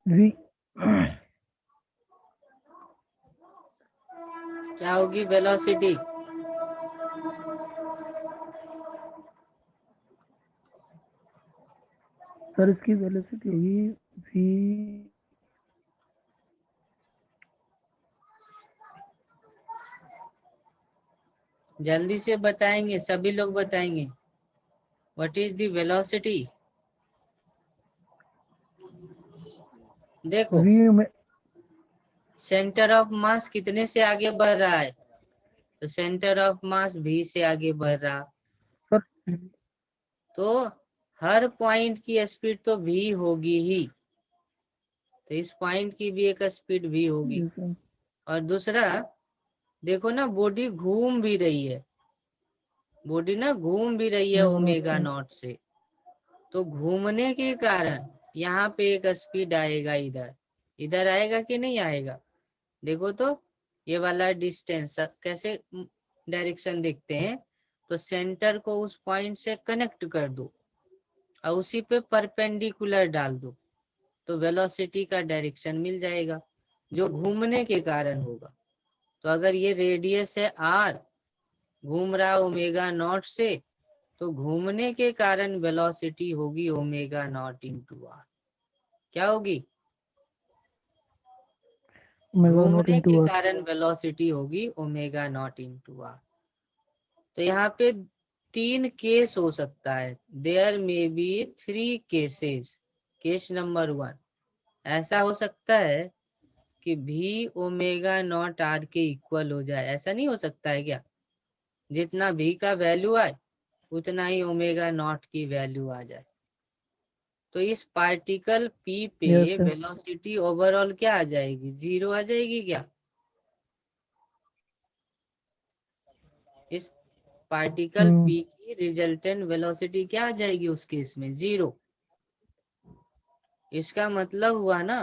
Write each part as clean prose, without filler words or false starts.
We क्या होगी velocity? Sir इसकी वेलोसिटी होगी वी। जल्दी से बताएंगे, सभी लोग बताएंगे। What is the velocity? देखो, वी में सेंटर ऑफ मास कितने से आगे बढ़ रहा है? तो सेंटर ऑफ मास भी से आगे बढ़ रहा, सर तो हर पॉइंट की स्पीड तो भी होगी ही, तो इस पॉइंट की भी एक स्पीड भी होगी। सर और दूसरा, देखो ना, बॉडी घूम भी रही है, बॉडी ना घूम भी रही है ओमेगा नॉट ओमेगा से। नॉट से, तो घूमने के कारण यहाँ पे एक स्पीड आएगा, इधर इधर आएगा कि नहीं आएगा? देखो तो, ये वाला डिस्टेंस कैसे डायरेक्शन देखते हैं, तो सेंटर को उस पॉइंट से कनेक्ट कर दो और उसी पे परपेंडिकुलर डाल दो, तो वेलोसिटी का डायरेक्शन मिल जाएगा, जो घूमने के कारण होगा। तो अगर ये रेडियस है r, घूम रहा ओमेगा नॉट से, तो घूमने के कारण वेलोसिटी होगी ओमेगा नॉट इंटू आर। क्या होगी? ओमेगा नॉट घूमने के इंटू आर। कारण वेलोसिटी होगी ओमेगा नॉट इंटू आर। तो यहाँ पे 3 केस हो सकता है, there may be 3 cases. Case number 1, ऐसा हो सकता है कि भी ओमेगा नॉट आर के इक्वल हो जाए। ऐसा नहीं हो सकता है क्या? जितना भी का वैल्यू आए उतना ही ओमेगा नॉट की वैल्यू आ जाए। तो इस पार्टिकल पी यस पे सर। वेलोसिटी ओवरऑल क्या आ जाएगी? 0 आ जाएगी क्या? इस पार्टिकल पी की रिजल्टेंट वेलोसिटी क्या आ जाएगी उस केस में? 0। इसका मतलब हुआ ना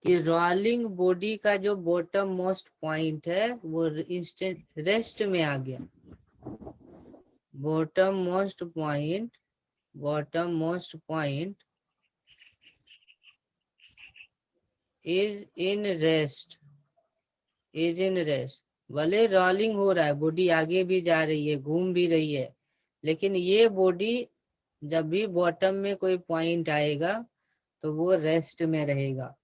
कि रोलिंग बॉडी का जो बॉटम मोस्ट पॉइंट है वो इंस्टेंट रेस्ट में आ गया। Bottom most point, bottom most point is in rest, is in rest. भले रोलिंग हो रहा है, बॉडी आगे भी जा रही है, घूम भी रही है, लेकिन ये बॉडी जब भी बॉटम में कोई पॉइंट आएगा तो वो रेस्ट में रहेगा।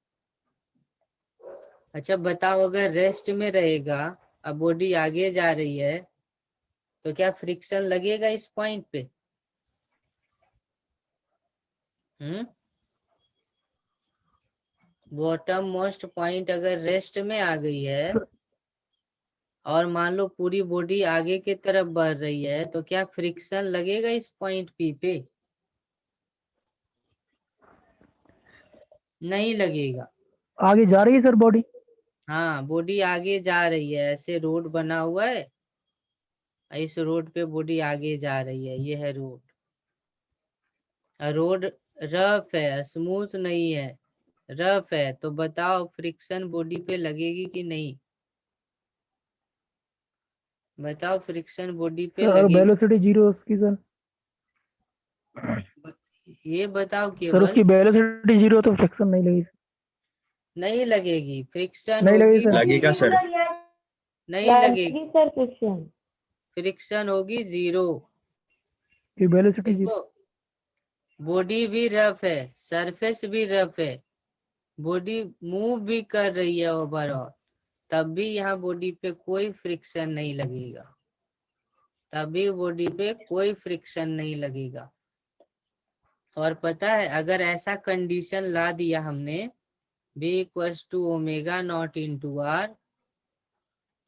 अच्छा बताओ, अगर रेस्ट में रहेगा, अब बॉडी आगे जा रही है, तो क्या फ्रिक्शन लगेगा इस पॉइंट पे? बॉटम मोस्ट पॉइंट अगर रेस्ट में आ गई है और मान लो पूरी बॉडी आगे की तरफ बढ़ रही है, तो क्या फ्रिक्शन लगेगा इस पॉइंट पी पे? नहीं लगेगा। आगे जा रही है सर बॉडी। हाँ, बॉडी आगे जा रही है, ऐसे रोड बना हुआ है, इस रोड पे बॉडी आगे जा रही है, ये है रोड। रोड रफ है, स्मूथ नहीं है, रफ है, तो बताओ फ्रिक्शन बॉडी पे लगेगी कि नहीं? बताओ, फ्रिक्शन बॉडी पे सर लगेगी? वेलोसिटी जीरो उसकी सर। ये बताओ सर केवल। उसकी वेलोसिटी जीरो तो फ्रिक्शन नहीं लगेगी। नहीं लगेगी, फ्रिक्शन नहीं लगेगी होगी सर। लगेगा सर। नहीं लगेगी, लगेगी सर फ्रिक्शन। फ्रिक्शन होगी 0। कि वेलोसिटी जीरो। देखो, बॉडी भी रफ है, सरफेस भी रफ है, बॉडी मूव भी कर रही है ओवरऑल, तब भी यहाँ बॉडी पे कोई फ्रिक्शन नहीं लगेगा, तभी बॉडी पे कोई फ्रिक्शन नहीं लगेगा। और पता है, अगर ऐसा कंडीशन ला दिया हमने, B equals to omega not into R,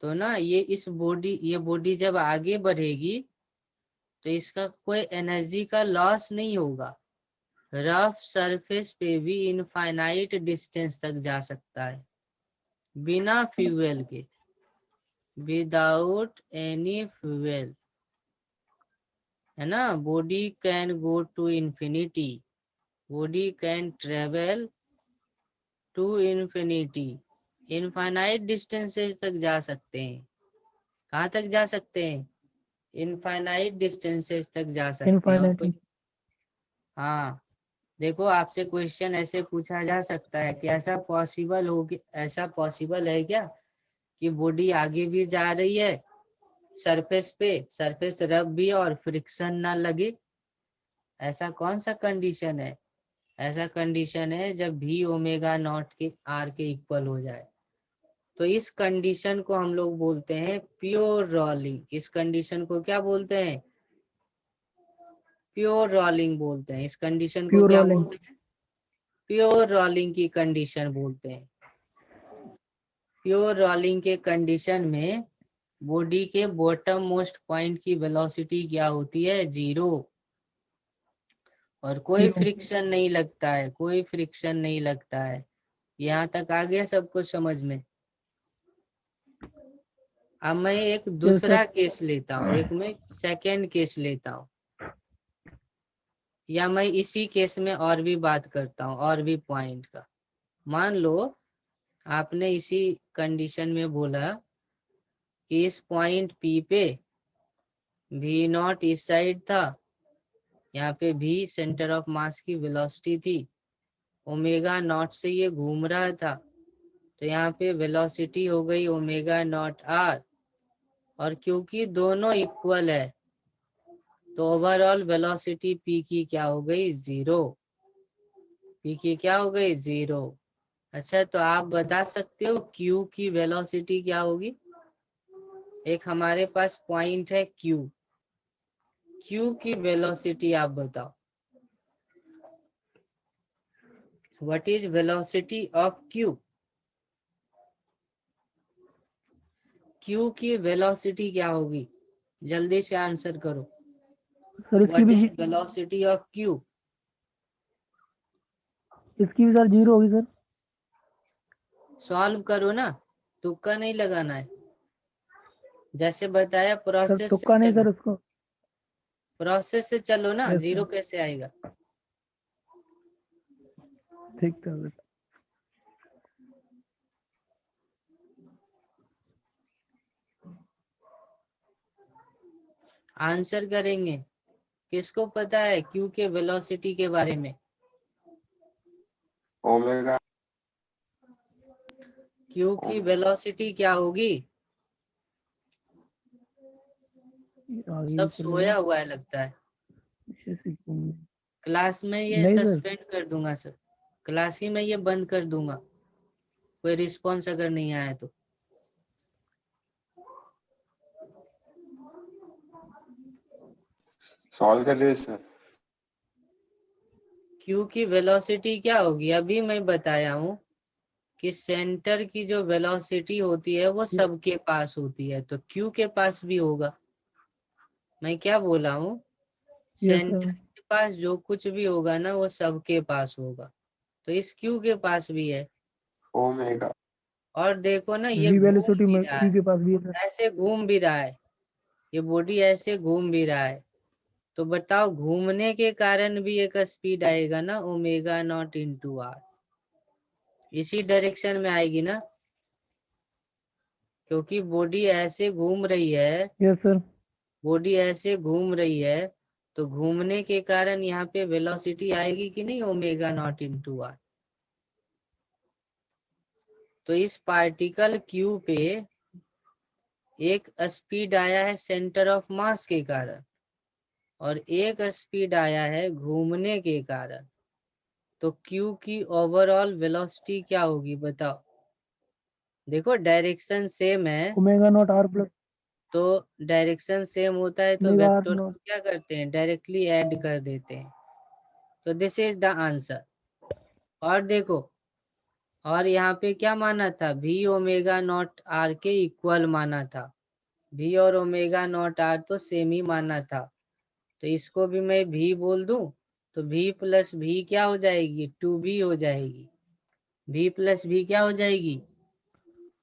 तो ना ये बॉडी जब आगे बढ़ेगी तो इसका कोई एनर्जी का लॉस नहीं होगा। रफ सरफेस पे भी इनफाइनाइट डिस्टेंस तक जा सकता है बिना फ्यूल के, विदाउट एनी फ्यूल, है ना। Body can go to infinity, body can travel to infinity, infinite distances तक जा सकते हैं। कहाँ तक जा सकते हैं? इनफाइनाइट डिस्टेंसेस तक जा सकते हैं। और इनफाइनाइटली। कुछ, हाँ, देखो आपसे क्वेश्चन ऐसे पूछा जा सकता है कि ऐसा पॉसिबल है क्या कि बॉडी आगे भी जा रही है सरफेस पे, सरफेस रब भी और फ्रिक्शन ना लगे। ऐसा कौन सा कंडीशन है? ऐसा कंडीशन है जब भी ओमेगा नॉट के आर के इक्वल हो जाए। तो इस कंडीशन को हम लोग बोलते हैं प्योर रोलिंग। इस कंडीशन को क्या बोलते हैं? प्योर रोलिंग बोलते हैं। इस कंडीशन को प्योर क्या रोलिंग। बोलते हैं? प्योर रोलिंग की कंडीशन बोलते हैं। प्योर रोलिंग के कंडीशन में बॉडी के बॉटम मोस्ट पॉइंट की वेलोसिटी क्या होती है? 0। और कोई 0। फ्रिक्शन नहीं लगता है, कोई फ्रिक्शन नहीं लगता है। यहाँ तक आ गया सब कुछ समझ में? अब मैं एक यस सर। दूसरा केस लेता हूँ, एक मैं सेकेंड केस लेता हूँ, या मैं इसी केस में और भी बात करता हूँ और भी पॉइंट का। मान लो आपने इसी कंडीशन में बोला कि इस पॉइंट पी पे भी नॉट इस साइड था, यहाँ पे भी सेंटर ऑफ मास की वेलोसिटी थी, ओमेगा नॉट से ये घूम रहा था, तो यहाँ पे वेलोसिटी हो गई ओमेगा नॉट आर। और क्योंकि दोनों इक्वल है तो ओवरऑल वेलोसिटी पी की क्या हो गई? 0। पी की क्या हो गई? 0। अच्छा, तो आप बता सकते हो क्यू की वेलोसिटी क्या होगी? एक हमारे पास पॉइंट है क्यू, क्यू की वेलोसिटी आप बताओ। What is velocity of Q? Q की वेलोसिटी क्या होगी? जल्दी से आंसर करो। सर इसकी व्हाट भी इज वेलोसिटी ऑफ क्यू? इसकी भी सर 0 होगी सर। सॉल्व करो ना, तुक्का नहीं लगाना है। जैसे बताया सर प्रोसेस से तुक्का नहीं चलो, सर उसको। प्रोसेस से चलो ना, यस 0 सर। कैसे आएगा? ठीक था सर। आंसर करेंगे। किसको पता है क्यू के वेलोसिटी के बारे में? ओमेगा। क्यू की वेलोसिटी क्या होगी? आगे भी सब चलेगा। सोया हुआ है लगता है। नहीं क्लास में ये सर। सस्पेंड कर दूंगा सर, क्लास ही में ये बंद कर दूंगा, कोई रिस्पॉन्स अगर नहीं आया तो। सॉल्व कर रहे हैं सर। क्यू की वेलोसिटी क्या होगी? अभी मैं बताया हूँ कि सेंटर की जो वेलोसिटी होती है वो सबके पास होती है, तो क्यू के पास भी होगा। मैं क्या बोला हूँ? Yes centre sir. के पास जो कुछ भी होगा ना वो सबके पास होगा, तो इस क्यू के पास भी है। ओमेगा। और देखो ना ये वी घूम वेलोसिटी भी में रहा पी है, के पास भी है सर। ऐसे घूम भी रहा है, ये बॉडी ऐसे घूम भी रहा है। तो बताओ घूमने के कारण भी एक स्पीड आएगा ना, ओमेगा नॉट इंटू आर, इसी डायरेक्शन में आएगी ना, क्योंकि बॉडी ऐसे घूम रही है, यस सर। बॉडी ऐसे घूम रही है, तो घूमने के कारण यहाँ पे वेलोसिटी आएगी कि नहीं? Omega not into R. तो इस पार्टिकल क्यू पे एक स्पीड आया है सेंटर ऑफ मास के कारण, और एक स्पीड आया है घूमने के कारण। तो क्यू की ओवरऑल वेलोसिटी क्या होगी बताओ? देखो डायरेक्शन सेम है, ओमेगा नॉट आर प्लस तो डायरेक्शन सेम होता है तो ओमेगा आर वेक्टर को नॉट। क्या करते हैं? डायरेक्टली ऐड कर देते हैं। तो दिस इज द आंसर। और देखो, और यहाँ पे क्या माना था? भी ओमेगा नॉट आर के इक्वल माना था, भी और ओमेगा नॉट आर तो सेम ही माना था। तो इसको भी मैं भी बोल दूं तो भी प्लस भी क्या हो जाएगी? 2b हो जाएगी। भी प्लस भी क्या हो जाएगी?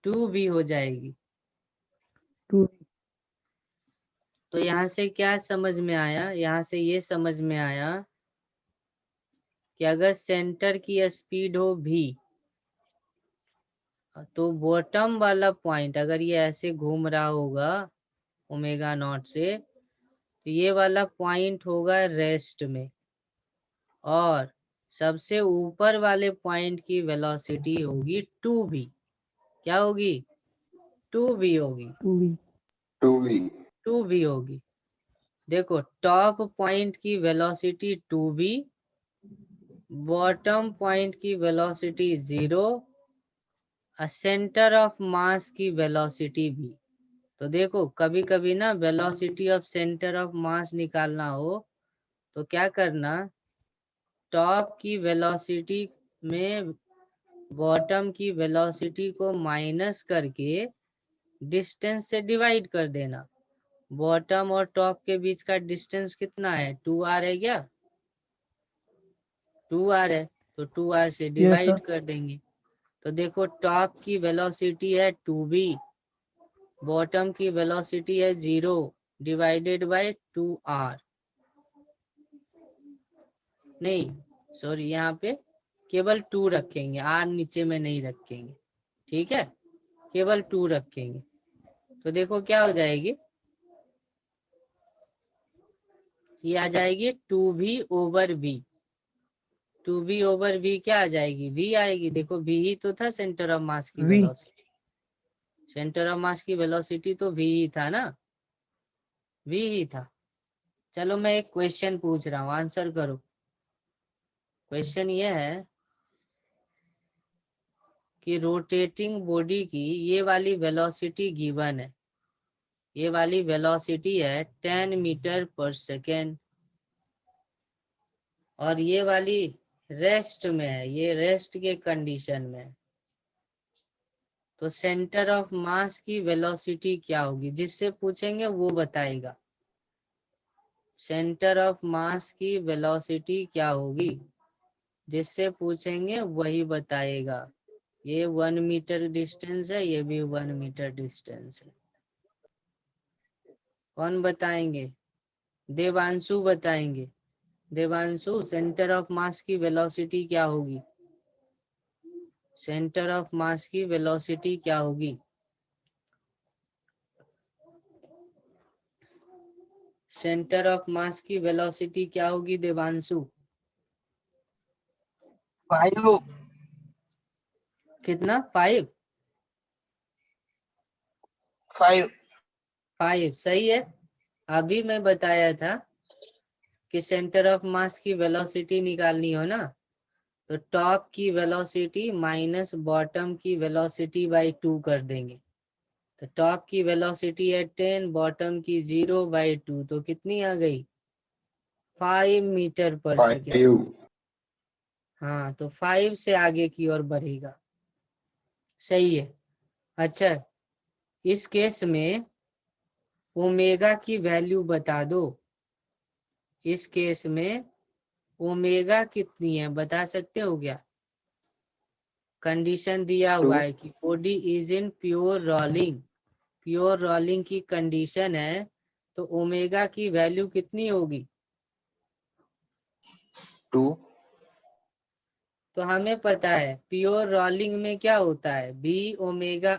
2b हो जाएगी। 2। तो यहाँ से क्या समझ में आया? यहाँ से ये समझ में आया कि अगर सेंटर की स्पीड हो भी, तो बॉटम वाला पॉइंट अगर ये ऐसे घूम रहा होगा ओमेगा नॉट से, तो ये वाला पॉइंट होगा रेस्ट में, और सबसे ऊपर वाले पॉइंट की वेलोसिटी होगी 2v। क्या होगी? 2v होगी। 2v 2v 2v होगी। देखो टॉप पॉइंट की वेलोसिटी 2v, बॉटम पॉइंट की वेलोसिटी 0, सेंटर ऑफ मास की वेलोसिटी भी। तो देखो कभी कभी ना velocity of centre of mass निकालना हो तो क्या करना, टॉप की वेलोसिटी में बॉटम की वेलोसिटी को माइनस करके डिस्टेंस से डिवाइड कर देना। बॉटम और टॉप के बीच का डिस्टेंस कितना है? 2r है क्या? 2r है, तो 2r से yes डिवाइड sir कर देंगे। तो देखो टॉप की वेलोसिटी है 2v, बॉटम की वेलोसिटी है 0 डिवाइडेड बाय 2r। नहीं सॉरी, यहाँ पे केवल 2 रखेंगे, r नीचे में नहीं रखेंगे, ठीक है, केवल 2 रखेंगे। तो देखो क्या हो जाएगी, ये आ जाएगी 2v over v। 2v over v क्या आ जाएगी? v आएगी। देखो v ही तो था सेंटर ऑफ मास की v velocity, centre of mass की वेलोसिटी तो v ही था ना, v ही था। चलो मैं एक क्वेश्चन पूछ रहा हूँ, आंसर करो। क्वेश्चन ये है कि रोटेटिंग बॉडी की ये वाली वेलोसिटी गिवन है, ये वाली वेलोसिटी है 10 मीटर पर सेकेंड, और ये वाली रेस्ट में है, ये रेस्ट के कंडीशन में है। तो सेंटर ऑफ मास की वेलोसिटी क्या होगी? जिससे पूछेंगे वो बताएगा सेंटर ऑफ मास की वेलोसिटी क्या होगी, जिससे पूछेंगे वही बताएगा। ये 1 मीटर डिस्टेंस है, ये भी 1 मीटर डिस्टेंस है। कौन बताएंगे? देवांशु बताएंगे। देवांशु सेंटर ऑफ मास की वेलोसिटी क्या होगी? सेंटर ऑफ मास की वेलोसिटी क्या होगी? सेंटर ऑफ मास की वेलोसिटी क्या होगी देवांशु? 5 कितना? 5? 5 5 सही है। अभी मैं बताया था कि सेंटर ऑफ मास की वेलोसिटी निकालनी हो ना, तो टॉप की वेलोसिटी माइनस बॉटम की वेलोसिटी बाई 2 कर देंगे। तो टॉप की वेलोसिटी है 10, बॉटम की 0 बाई 2, तो कितनी आ गई? 5 मीटर पर सेकेंड। 5 हाँ, तो 5 से आगे की ओर बढ़ेगा। सही है। अच्छा, इस केस में ओमेगा की वैल्यू बता दो। इस केस में ओमेगा कितनी है बता सकते हो क्या? कंडीशन दिया हुआ 2 है कि body is in pure rolling, pure rolling की कंडीशन है, तो ओमेगा की वैल्यू कितनी होगी? 2 तो हमें पता है प्योर रोलिंग में क्या होता है, बी ओमेगा